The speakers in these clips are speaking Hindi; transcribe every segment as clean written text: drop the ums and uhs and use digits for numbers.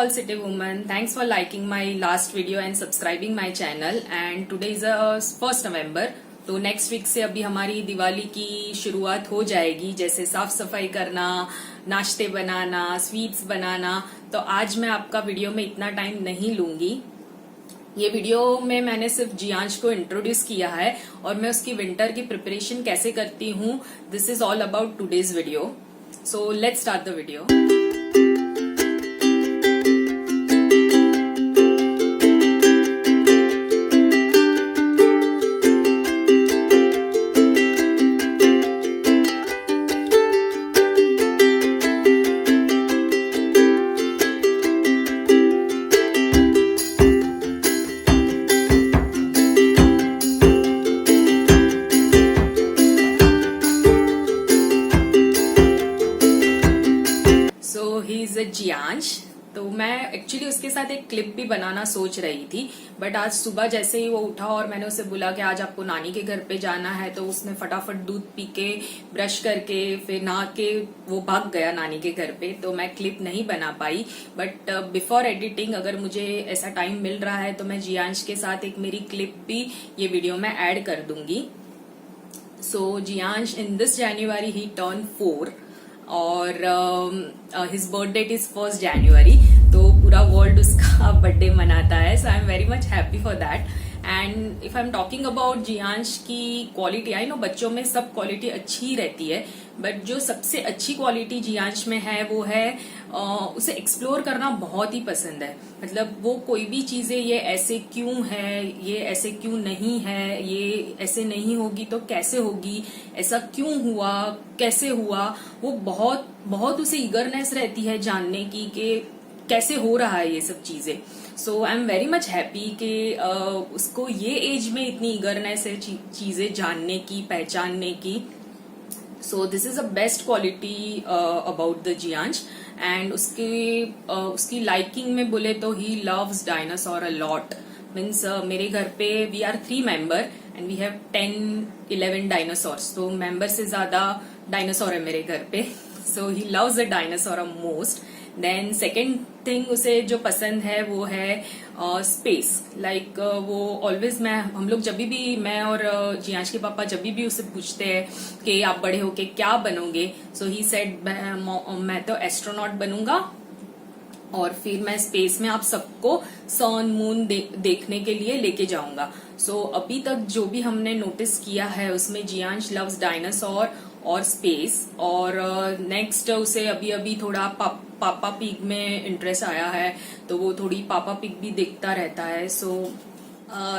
all city women, thanks for liking my last video and subscribing my channel. And today is 1st November. तो नेक्स्ट वीक से अभी हमारी दिवाली की शुरुआत हो जाएगी, जैसे साफ सफाई करना, नाश्ते बनाना, स्वीट्स बनाना। तो आज मैं आपका वीडियो में इतना टाइम नहीं लूंगी। ये वीडियो में मैंने सिर्फ जियांश को इंट्रोड्यूस किया है और मैं उसकी विंटर की प्रिपरेशन कैसे करती हूँ, this is all about today's video. So let's start the video. Jiyansh, तो मैं एक्चुअली उसके साथ एक क्लिप भी बनाना सोच रही थी, बट आज सुबह जैसे ही वो उठा और मैंने उसे बोला कि आज आपको नानी के घर पे जाना है, तो उसने फटाफट दूध पी के ब्रश करके फिर नहा के वो भाग गया नानी के घर पे। तो मैं क्लिप नहीं बना पाई, बट बिफोर एडिटिंग अगर मुझे ऐसा टाइम मिल रहा है तो मैं जियांश के साथ एक मेरी क्लिप भी ये वीडियो में ऐड कर दूंगी। So Jiyansh in this January ही टर्न 4 और his birth date is 1st January, तो पूरा वर्ल्ड उसका बर्थडे मनाता है। So I am very much happy for that. And if I am talking about Jiyansh की क्वालिटी, आई नो बच्चों में सब क्वालिटी अच्छी रहती है, बट जो सबसे अच्छी क्वालिटी जियांश में है वो है उसे एक्सप्लोर करना बहुत ही पसंद है। मतलब वो कोई भी चीजें, ये ऐसे क्यों है, ये ऐसे क्यों नहीं है, ये ऐसे नहीं होगी तो कैसे होगी, ऐसा क्यों हुआ, कैसे हुआ, वो बहुत बहुत उसे ईगरनेस रहती है जानने की कि कैसे हो रहा है ये सब चीजें। So I am very much happy कि उसको ये एज में इतनी ईगरनेस है चीजें जानने की, पहचानने की। So this is a best quality about the Jiyansh. And उसकी लाइकिंग में बोले तो he loves dinosaur a lot. Means मेरे घर पे we are 3 member and we have 10-11 dinosaurs, तो मेंबर से ज्यादा डायनासोर है मेरे घर पे। So he loves the dinosaur most. Then second thing उसे जो पसंद है वो है स्पेस। लाइक वो ऑलवेज, हम लोग जब भी, मैं और जियांश के पापा जब भी उसे पूछते हैं कि आप बड़े होके क्या बनोगे, सो ही सेड मैं तो एस्ट्रोनॉट बनूंगा और फिर मैं स्पेस में आप सबको सन मून देखने के लिए लेके जाऊंगा। सो अभी तक जो भी हमने नोटिस किया है उसमें जियांश लव्स डायनासोर और स्पेस। और नेक्स्ट उसे अभी अभी थोड़ा पापा पिग में इंटरेस्ट आया है, तो वो थोड़ी पापा पिग भी देखता रहता है। So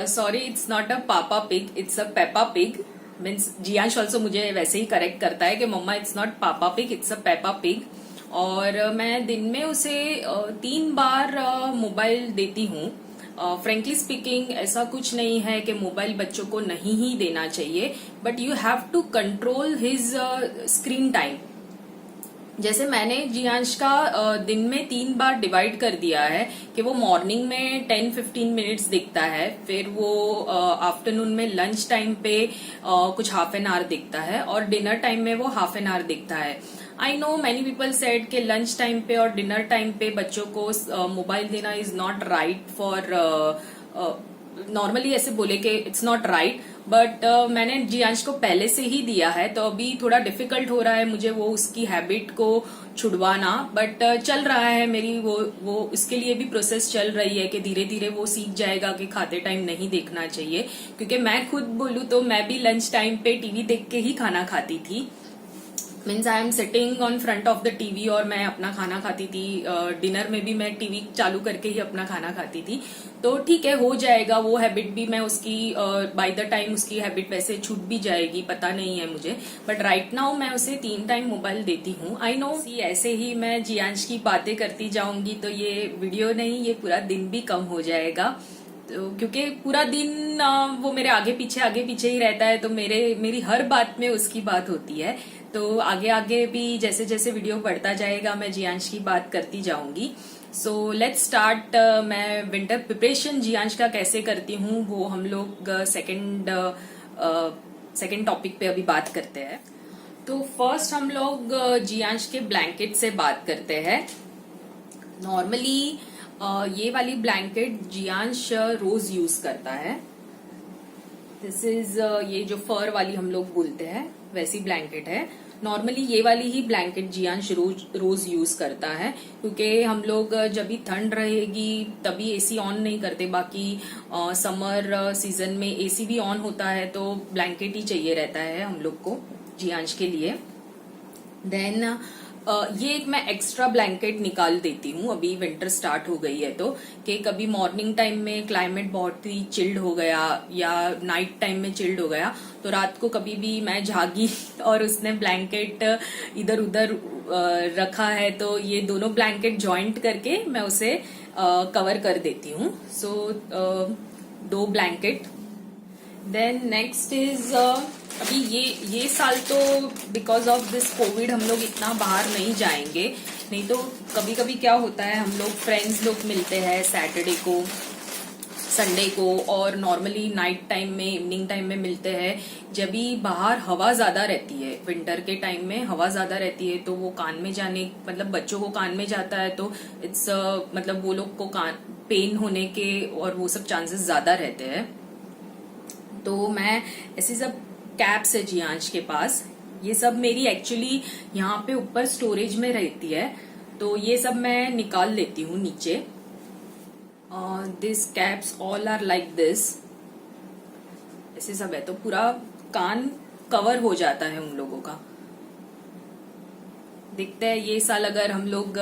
sorry, it's not a papa pig, it's a Peppa Pig. Means Jiyansh also मुझे वैसे ही करेक्ट करता है कि मम्मा it's not papa pig, it's a Peppa Pig. और मैं दिन में उसे 3 बार मोबाइल देती हूँ। फ्रेंकली स्पीकिंग ऐसा कुछ नहीं है कि मोबाइल बच्चों को नहीं ही देना चाहिए, but you have to control his screen time. जैसे मैंने जियांश का दिन में 3 बार डिवाइड कर दिया है कि वो मॉर्निंग में 10-15 मिनट्स दिखता है, फिर वो आफ्टरनून में लंच टाइम पे कुछ हाफ एन आवर दिखता है और डिनर टाइम में वो हाफ एन आवर दिखता है। I know many people said कि लंच टाइम पे और डिनर टाइम पे बच्चों को मोबाइल देना is not right for, normally ऐसे बोले कि इट्स नॉट राइट, बट मैंने जियांश को पहले से ही दिया है, तो अभी थोड़ा डिफिकल्ट हो रहा है मुझे वो उसकी हैबिट को छुड़वाना। बट चल रहा है मेरी वो इसके लिए भी प्रोसेस चल रही है कि धीरे धीरे वो सीख जाएगा कि खाते टाइम नहीं देखना चाहिए। क्योंकि मैं खुद बोलूँ तो मैं भी लंच टाइम पे टीवी देख के ही खाना खाती थी। Means I am sitting on front of the TV और मैं अपना खाना खाती थी। डिनर में भी मैं टीवी चालू करके ही अपना खाना खाती थी। तो ठीक है, हो जाएगा वो हैबिट भी, मैं उसकी बाय द टाइम उसकी हैबिट वैसे छूट भी जाएगी, पता नहीं है मुझे। बट राइट नाउ मैं उसे 3 टाइम मोबाइल देती हूँ। आई नो ऐसे ही मैं जियांश की बातें करती जाऊंगी तो ये वीडियो नहीं, ये पूरा दिन भी कम हो जाएगा। तो क्योंकि पूरा दिन वो मेरे आगे पीछे ही रहता है, तो मेरी हर बात में उसकी बात होती है। तो आगे आगे भी जैसे जैसे वीडियो बढ़ता जाएगा मैं जियांश की बात करती जाऊंगी। सो लेट्स स्टार्ट। मैं विंटर प्रिपरेशन जियांश का कैसे करती हूँ वो हम लोग सेकंड टॉपिक पे अभी बात करते हैं। तो फर्स्ट हम लोग जियांश के ब्लैंकेट से बात करते हैं। नॉर्मली ये वाली ब्लैंकेट जियांश रोज यूज करता है। दिस इज ये जो फर वाली हम लोग बोलते हैं वैसी ब्लैंकेट है। नॉर्मली ये वाली ही ब्लैंकेट जियांश रोज यूज करता है, क्योंकि हम लोग जब भी ठंड रहेगी तभी एसी ऑन नहीं करते, बाकी समर सीजन में एसी भी ऑन होता है तो ब्लैंकेट ही चाहिए रहता है हम लोग को जियांश के लिए। देन ये एक मैं एक्स्ट्रा ब्लैंकेट निकाल देती हूँ अभी विंटर स्टार्ट हो गई है तो, कि कभी मॉर्निंग टाइम में क्लाइमेट बहुत ही चिल्ड हो गया या नाइट टाइम में चिल्ड हो गया तो रात को कभी भी मैं जागी और उसने ब्लैंकेट इधर उधर रखा है तो ये दोनों ब्लैंकेट जॉइंट करके मैं उसे कवर कर देती हूँ। सो 2 ब्लैंकेट। देन नेक्स्ट इज अभी ये साल तो बिकॉज ऑफ दिस कोविड हम लोग इतना बाहर नहीं जाएंगे, नहीं तो कभी कभी क्या होता है हम लोग फ्रेंड्स लोग मिलते हैं सैटरडे को संडे को, और नॉर्मली नाइट टाइम में इवनिंग टाइम में मिलते हैं जब भी बाहर हवा ज्यादा रहती है। विंटर के टाइम में हवा ज्यादा रहती है तो वो कान में जाने मतलब बच्चों को कान में जाता है तो इट्स मतलब वो लोग को कान पेन होने के और वो सब चांसेस ज्यादा रहते हैं। तो मैं ऐसी सब कैप्स है जियांश के पास, ये सब मेरी एक्चुअली यहाँ पे ऊपर स्टोरेज में रहती है तो ये सब मैं निकाल लेती हूँ नीचे। This caps all are like this, ऐसे सब है तो पूरा कान कवर हो जाता है उन लोगों का। देखते हैं ये साल अगर हम लोग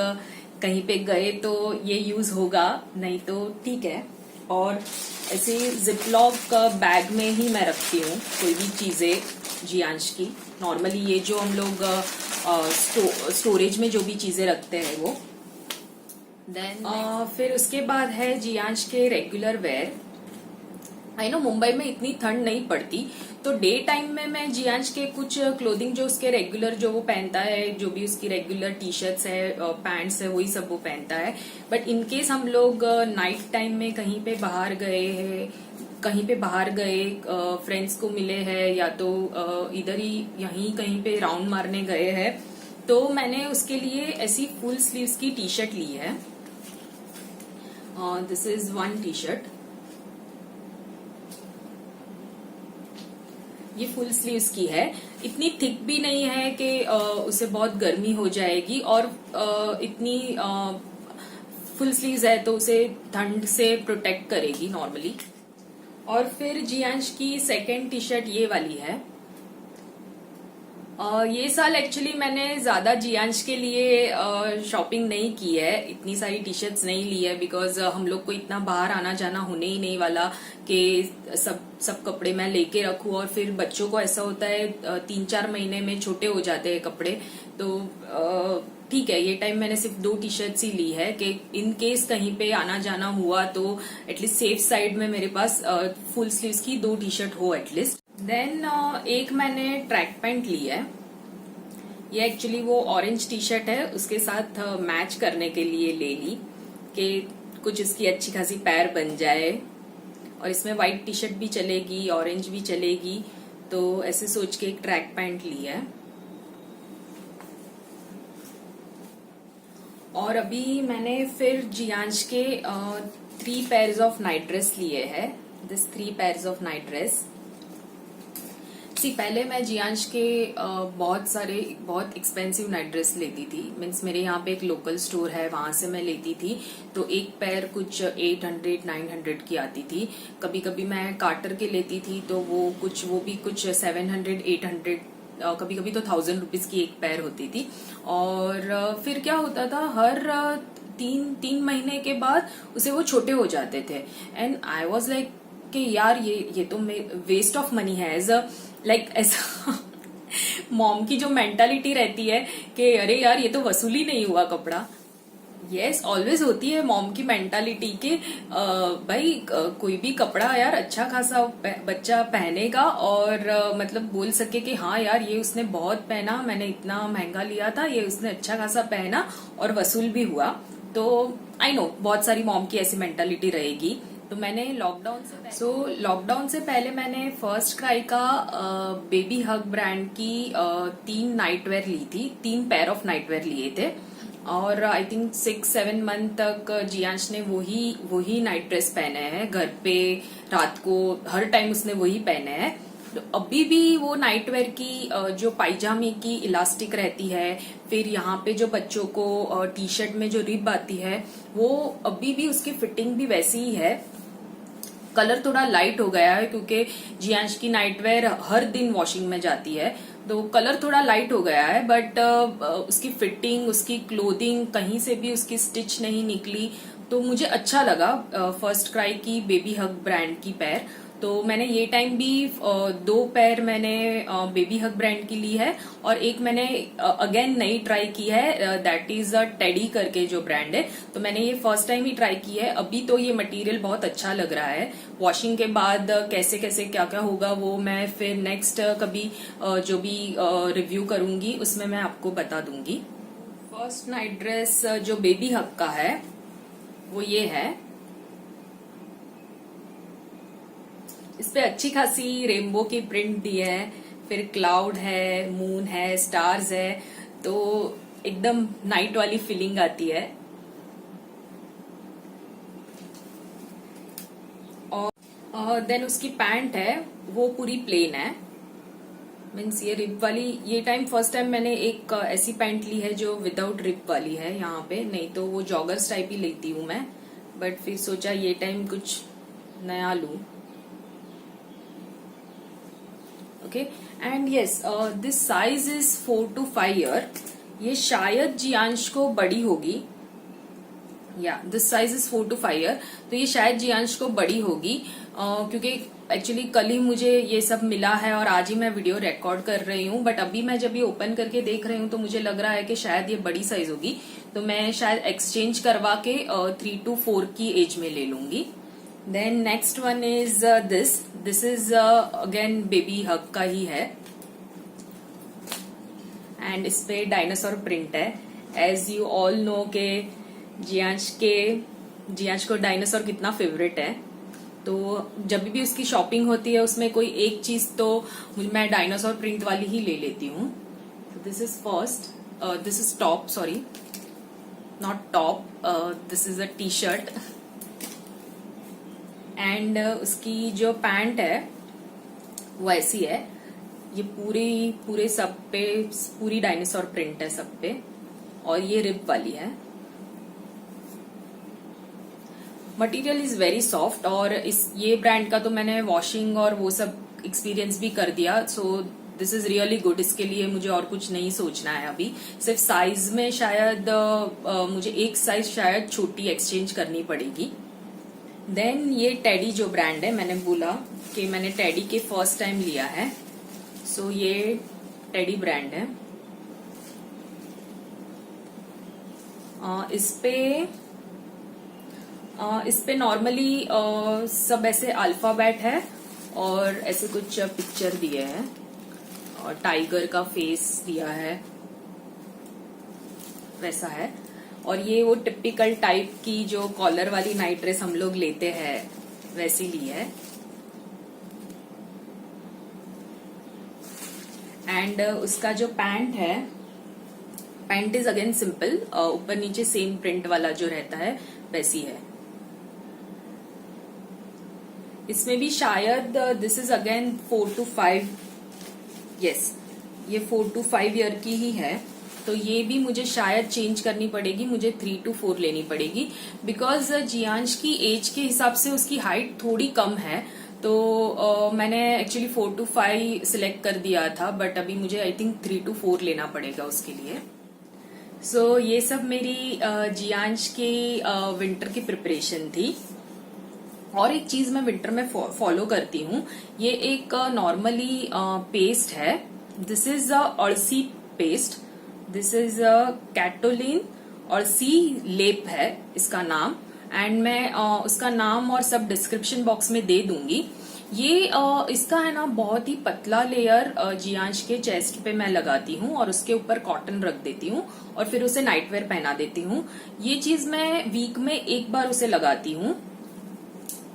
कहीं पे गए तो ये यूज होगा, नहीं तो ठीक है। और ऐसे जिपलॉक बैग में ही मैं रखती हूँ कोई भी चीजें जियांश की। नॉर्मली ये जो हम लोग स्टोरेज में जो भी चीजें रखते हैं वो। देन फिर उसके बाद है जियांश के regular wear. I know Mumbai में इतनी ठंड नहीं पड़ती तो डे टाइम में मैं जियांश के कुछ क्लोथिंग जो उसके रेगुलर जो वो पहनता है, जो भी उसकी रेगुलर टी शर्ट्स है पैंट्स है वही सब वो पहनता है। बट इनकेस हम लोग नाइट टाइम में कहीं पे बाहर गए हैं, कहीं पे बाहर गए फ्रेंड्स को मिले हैं या तो इधर ही यहीं कहीं पे राउंड मारने गए हैं तो मैंने उसके लिए ऐसी फुल स्लीव्स की टी शर्ट ली है। दिस इज 1 टी शर्ट, ये फुल स्लीव्स की है। इतनी थिक भी नहीं है कि उसे बहुत गर्मी हो जाएगी, और इतनी फुल स्लीव्स है तो उसे ठंड से प्रोटेक्ट करेगी नॉर्मली। और फिर जियांश की सेकेंड टी शर्ट ये वाली है। ये साल एक्चुअली मैंने ज्यादा जियांश के लिए शॉपिंग नहीं की है, इतनी सारी टी शर्ट्स नहीं ली है बिकॉज हम लोग को इतना बाहर आना जाना होने ही नहीं वाला कि सब कपड़े मैं लेके रखूं। और फिर बच्चों को ऐसा होता है 3-4 महीने में छोटे हो जाते हैं कपड़े, तो ठीक है ये टाइम मैंने सिर्फ 2 टी शर्ट्स ही ली है कि इन केस कहीं पे आना जाना हुआ तो एटलीस्ट सेफ साइड में मेरे पास फुल स्लीव्स की 2 टी शर्ट हो एटलीस्ट। देन एक मैंने ट्रैक पैंट ली है। ये एक्चुअली वो ऑरेंज टी शर्ट है उसके साथ मैच करने के लिए ले ली कि कुछ इसकी अच्छी खासी पैर बन जाए, और इसमें व्हाइट टी शर्ट भी चलेगी ऑरेंज भी चलेगी, तो ऐसे सोच के एक ट्रैक पैंट ली है। और अभी मैंने फिर जियांश के 3 पेयर्स ऑफ नाइट ड्रेस लिए हैं। This 3 pairs of night dress. पहले मैं जियांश के बहुत एक्सपेंसिव नाइट ड्रेस लेती थी। मीन्स मेरे यहाँ पे एक लोकल स्टोर है वहां से मैं लेती थी, तो एक पेयर कुछ 800-900 की आती थी। कभी कभी मैं कार्टर के लेती थी तो वो भी कुछ 700-800, कभी कभी तो 1000 रुपीज की एक पेयर होती थी। और फिर क्या होता था हर 3 महीने के बाद उसे वो छोटे हो जाते थे। एंड आई वॉज लाइक कि यार ये तो वेस्ट ऑफ मनी है। एज ऐसा मॉम की जो मेंटालिटी रहती है कि अरे यार ये तो वसूली नहीं हुआ कपड़ा। यस ऑलवेज होती है मॉम की मेंटालिटी कि भाई कोई भी कपड़ा यार अच्छा खासा बच्चा पहनेगा और मतलब बोल सके कि हाँ यार ये उसने बहुत पहना, मैंने इतना महंगा लिया था, ये उसने अच्छा खासा पहना और वसूल भी हुआ। तो आई नो बहुत सारी मॉम की ऐसी मेंटालिटी रहेगी। तो मैंने लॉकडाउन से पहले मैंने फर्स्ट क्राई का बेबी हग ब्रांड की 3 नाइट वेयर ली थी, 3 पेयर ऑफ नाइट वेयर लिए थे। और आई थिंक 6-7 मंथ तक जियांश ने वही नाइट ड्रेस पहने हैं घर पे, रात को हर टाइम उसने वही पहने हैं। तो अभी भी वो नाइट वेयर की जो पायजामे की इलास्टिक रहती है, फिर यहाँ पे जो बच्चों को टी शर्ट में जो रिब आती है, वो अभी भी उसकी फिटिंग भी वैसी ही है। कलर थोड़ा लाइट हो गया है क्योंकि जियांश की नाइट वेयर हर दिन वॉशिंग में जाती है, तो कलर थोड़ा लाइट हो गया है, बट उसकी फिटिंग, उसकी क्लोथिंग कहीं से भी उसकी स्टिच नहीं निकली, तो मुझे अच्छा लगा। फर्स्ट क्राई की बेबी हग ब्रांड की पैर, तो मैंने ये टाइम भी 2 पैर मैंने बेबी हग ब्रांड की ली है, और एक मैंने अगेन नई ट्राई की है, दैट इज टेडी करके जो ब्रांड है। तो मैंने ये फर्स्ट टाइम ही ट्राई की है। अभी तो ये मटेरियल बहुत अच्छा लग रहा है। वॉशिंग के बाद कैसे कैसे क्या क्या होगा वो मैं फिर नेक्स्ट कभी जो भी रिव्यू करूंगी उसमें मैं आपको बता दूंगी। फर्स्ट नाइट ड्रेस जो बेबी हग का है वो ये है। इस पे अच्छी खासी रेनबो की प्रिंट दी है, फिर क्लाउड है, मून है, स्टार्स है, तो एकदम नाइट वाली फीलिंग आती है। और देन उसकी पैंट है वो पूरी प्लेन है, मीन्स ये रिप वाली। ये फर्स्ट टाइम मैंने एक ऐसी पैंट ली है जो विदाउट रिप वाली है यहाँ पे, नहीं तो वो जॉगर्स टाइप ही लेती हूँ मैं, बट फिर सोचा ये टाइम कुछ नया लूं। Okay, and yes, this size is 4 to 5 year. ये शायद जियांश को बड़ी होगी, या this size is 4 to 5 year, तो ये शायद जियांश को बड़ी होगी, क्योंकि एक्चुअली कल ही मुझे ये सब मिला है और आज ही मैं वीडियो रिकॉर्ड कर रही हूँ, बट अभी मैं जब ये ओपन करके देख रही हूँ तो मुझे लग रहा है कि शायद ये बड़ी साइज होगी, तो मैं शायद एक्सचेंज करवा के 3 to 4 की एज में ले लूंगी। Then next one is this is again baby hug का ही है, एंड इस पे डायनासोर प्रिंट है। एज यू ऑल नो के जियांश को डायनासोर कितना फेवरेट है, तो जब भी उसकी शॉपिंग होती है उसमें कोई एक चीज तो मैं डायनासोर प्रिंट वाली ही ले लेती हूँ। This is first, this is top, sorry not top, this is a T shirt, and उसकी जो पैंट है वो ऐसी है। ये पूरे सब पे पूरी डायनासोर प्रिंट है सब पे, और ये रिब वाली है। मटेरियल इज वेरी सॉफ्ट, और ये ब्रांड का तो मैंने वॉशिंग और वो सब एक्सपीरियंस भी कर दिया, सो दिस इज रियली गुड। इसके लिए मुझे और कुछ नहीं सोचना है अभी, सिर्फ साइज में शायद मुझे एक साइज शायद छोटी एक्सचेंज करनी पड़ेगी। देन ये टेडी जो ब्रांड है, मैंने बोला कि मैंने टेडी के फर्स्ट टाइम लिया है, सो ये टेडी ब्रांड है। इस पे नॉर्मली सब ऐसे अल्फाबेट है और ऐसे कुछ पिक्चर दिए हैं, और टाइगर का फेस दिया है, वैसा है। और ये वो टिपिकल टाइप की जो कॉलर वाली नाइट ड्रेस हम लोग लेते हैं वैसी ली है। एंड उसका जो पैंट है, पैंट इज अगेन सिंपल, ऊपर नीचे सेम प्रिंट वाला जो रहता है वैसी है। इसमें भी शायद this is again 4 to 5, yes ये 4 to 5 ईयर की ही है, तो ये भी मुझे शायद चेंज करनी पड़ेगी, मुझे 3 to 4 लेनी पड़ेगी, बिकॉज जियांश की एज के हिसाब से उसकी हाइट थोड़ी कम है, तो मैंने एक्चुअली 4 to 5 सिलेक्ट कर दिया था, बट अभी मुझे आई थिंक 3 to 4 लेना पड़ेगा उसके लिए। सो ये सब मेरी जियांश की विंटर की प्रिपरेशन थी। और एक चीज मैं विंटर में फॉलो करती हूँ, ये एक नॉर्मली पेस्ट है, दिस इज अड़सी पेस्ट, दिस इज कैटोलिन और सी लेप है इसका नाम, एंड मैं उसका नाम और सब डिस्क्रिप्शन बॉक्स में दे दूंगी। ये इसका है ना बहुत ही पतला लेयर जियांश के चेस्ट पे मैं लगाती हूँ, और उसके ऊपर कॉटन रख देती हूँ, और फिर उसे नाइट वेयर पहना देती हूँ। ये चीज मैं वीक में एक बार उसे लगाती हूँ।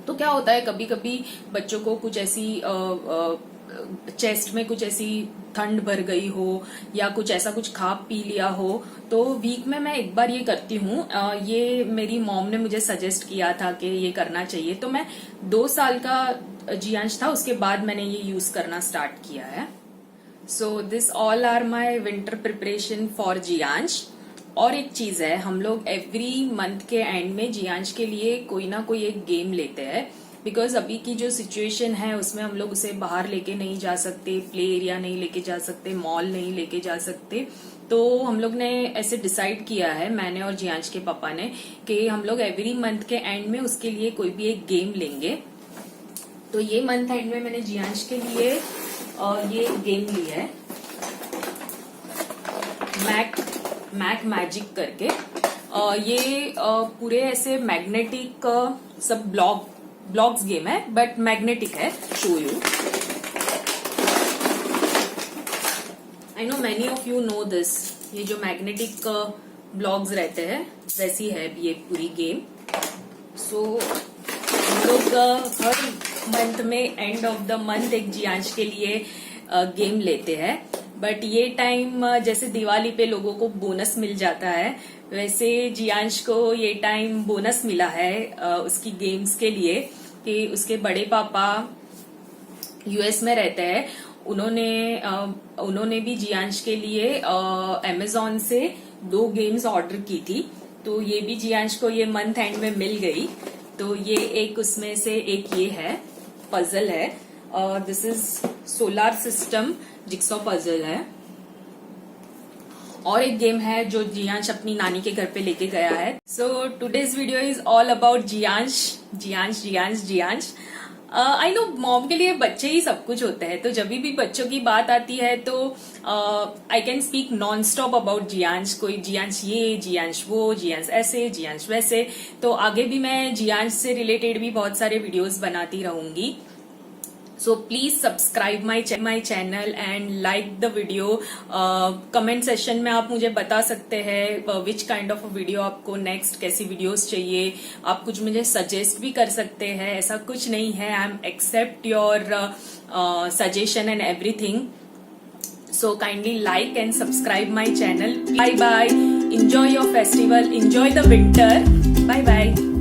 तो क्या होता है, कभी कभी बच्चों को कुछ ऐसी चेस्ट में कुछ ऐसी ठंड भर गई हो या कुछ ऐसा कुछ खा पी लिया हो तो वीक में मैं एक बार ये करती हूँ। ये मेरी मॉम ने मुझे सजेस्ट किया था कि ये करना चाहिए, तो मैं 2 साल का जियांश था उसके बाद मैंने ये यूज करना स्टार्ट किया है। So this all are my winter preparation for Jiyansh. और एक चीज है, हम लोग एवरी मंथ के एंड में जियांश के लिए कोई ना कोई एक गेम लेते हैं, बिकॉज अभी की जो सिचुएशन है उसमें हम लोग उसे बाहर लेके नहीं जा सकते, प्ले एरिया नहीं लेके जा सकते, मॉल नहीं लेके जा सकते। तो हम लोग ने ऐसे डिसाइड किया है, मैंने और जियांश के पापा ने, कि हम लोग एवरी मंथ के एंड में उसके लिए कोई भी एक गेम लेंगे। तो ये मंथ एंड में मैंने जियांश के लिए ये गेम लिया है, मैक मैजिक करके। ये पूरे ऐसे मैग्नेटिक सब ब्लॉक्स गेम है, बट मैग्नेटिक है। Show you, I know many of you know this. ये जो मैग्नेटिक ब्लॉक्स रहते हैं वैसी है ये पूरी गेम। सो हम लोग हर मंथ में एंड ऑफ द मंथ एक जियांश के लिए गेम लेते हैं। बट ये टाइम जैसे दिवाली पे लोगों को बोनस मिल जाता है, वैसे जियांश को ये टाइम बोनस मिला है उसकी गेम्स के लिए, कि उसके बड़े पापा यूएस में रहते हैं। उन्होंने भी जियांश के लिए अमेजोन से 2 गेम्स ऑर्डर की थी, तो ये भी जियांश को ये मंथ एंड में मिल गई। तो ये एक उसमें से एक ये है, पजल है, this is solar system jigsaw puzzle है। और एक गेम है जो जियांश अपनी नानी के घर पे लेके गया है। So today's video is all about Jiyansh. I know mom के लिए बच्चे ही सब कुछ होते हैं, तो जब भी बच्चों की बात आती है तो I can speak non stop about Jiyansh. कोई जियांश ये, जियांश वो, जियांश ऐसे, जियांश वैसे। तो आगे भी मैं जियांश से रिलेटेड भी बहुत सारे वीडियोस बनाती रहूंगी। So please subscribe my channel and like the video. Comment session में आप मुझे बता सकते हैं विच काइंड ऑफ वीडियो आपको नेक्स्ट कैसी वीडियोस चाहिए। आप कुछ मुझे सजेस्ट भी कर सकते हैं, ऐसा कुछ नहीं है। I am except your suggestion and everything. So kindly like and subscribe my channel. Bye bye. Enjoy your festival. Enjoy the winter. Bye bye.